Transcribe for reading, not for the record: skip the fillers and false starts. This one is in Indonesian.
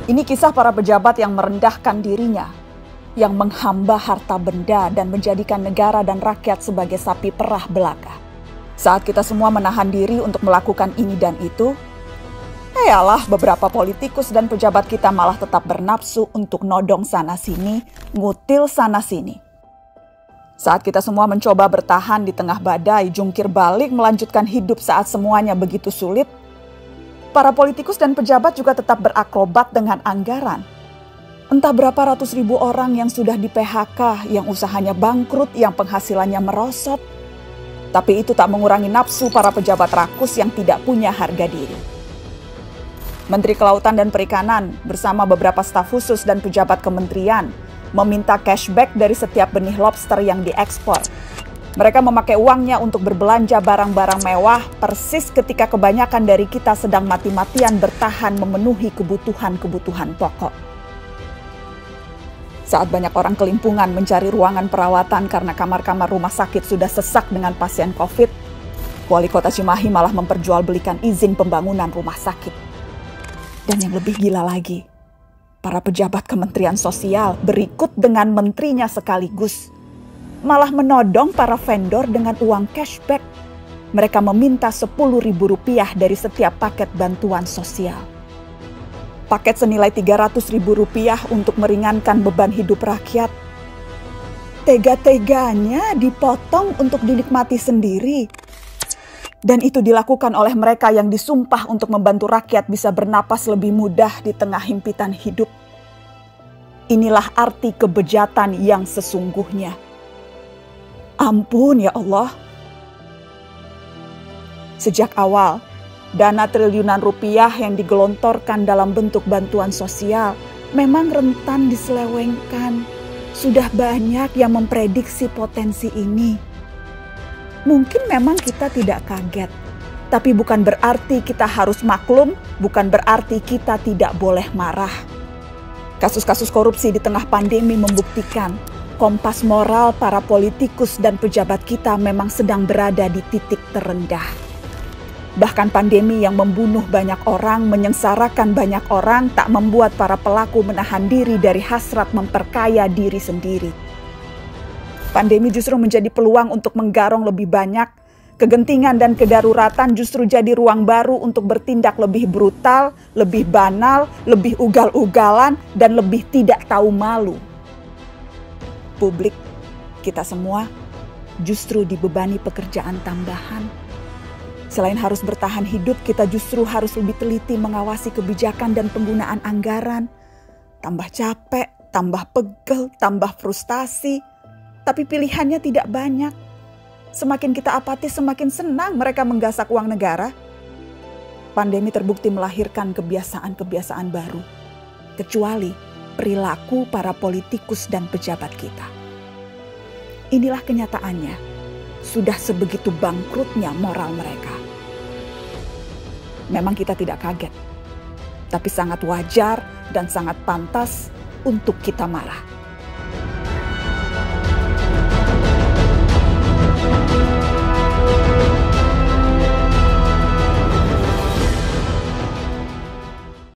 Ini kisah para pejabat yang merendahkan dirinya, yang menghamba harta benda dan menjadikan negara dan rakyat sebagai sapi perah belaka. Saat kita semua menahan diri untuk melakukan ini dan itu, beberapa politikus dan pejabat kita malah tetap bernafsu untuk nodong sana-sini, ngutil sana-sini. Saat kita semua mencoba bertahan di tengah badai, jungkir balik melanjutkan hidup saat semuanya begitu sulit, para politikus dan pejabat juga tetap berakrobat dengan anggaran. Entah berapa ratus ribu orang yang sudah di PHK, yang usahanya bangkrut, yang penghasilannya merosot. Tapi itu tak mengurangi nafsu para pejabat rakus yang tidak punya harga diri. Menteri Kelautan dan Perikanan bersama beberapa staf khusus dan pejabat kementerian meminta cashback dari setiap benih lobster yang diekspor. Mereka memakai uangnya untuk berbelanja barang-barang mewah persis ketika kebanyakan dari kita sedang mati-matian bertahan memenuhi kebutuhan-kebutuhan pokok. Saat banyak orang kelimpungan mencari ruangan perawatan karena kamar-kamar rumah sakit sudah sesak dengan pasien COVID, Wali Kota Cimahi malah memperjualbelikan izin pembangunan rumah sakit. Dan yang lebih gila lagi, para pejabat Kementerian Sosial berikut dengan menterinya sekaligus malah menodong para vendor dengan uang cashback. Mereka meminta Rp10.000 dari setiap paket bantuan sosial. Paket senilai Rp300.000 untuk meringankan beban hidup rakyat. Tega-teganya dipotong untuk dinikmati sendiri. Dan itu dilakukan oleh mereka yang disumpah untuk membantu rakyat bisa bernapas lebih mudah di tengah himpitan hidup. Inilah arti kebejatan yang sesungguhnya. Ampun ya Allah. Sejak awal, dana triliunan rupiah yang digelontorkan dalam bentuk bantuan sosial memang rentan diselewengkan. Sudah banyak yang memprediksi potensi ini. Mungkin memang kita tidak kaget, tapi bukan berarti kita harus maklum, bukan berarti kita tidak boleh marah. Kasus-kasus korupsi di tengah pandemi membuktikan kompas moral para politikus dan pejabat kita memang sedang berada di titik terendah. Bahkan pandemi yang membunuh banyak orang, menyengsarakan banyak orang, tak membuat para pelaku menahan diri dari hasrat memperkaya diri sendiri. Pandemi justru menjadi peluang untuk menggarong lebih banyak. Kegentingan dan kedaruratan justru jadi ruang baru untuk bertindak lebih brutal, lebih banal, lebih ugal-ugalan, dan lebih tidak tahu malu. Publik, kita semua justru dibebani pekerjaan tambahan. Selain harus bertahan hidup, kita justru harus lebih teliti mengawasi kebijakan dan penggunaan anggaran. Tambah capek, tambah pegel, tambah frustasi. Tapi pilihannya tidak banyak. Semakin kita apatis, semakin senang mereka menggasak uang negara. Pandemi terbukti melahirkan kebiasaan-kebiasaan baru. Kecuali perilaku para politikus dan pejabat kita. Inilah kenyataannya. Sudah sebegitu bangkrutnya moral mereka. Memang kita tidak kaget. Tapi sangat wajar dan sangat pantas untuk kita marah.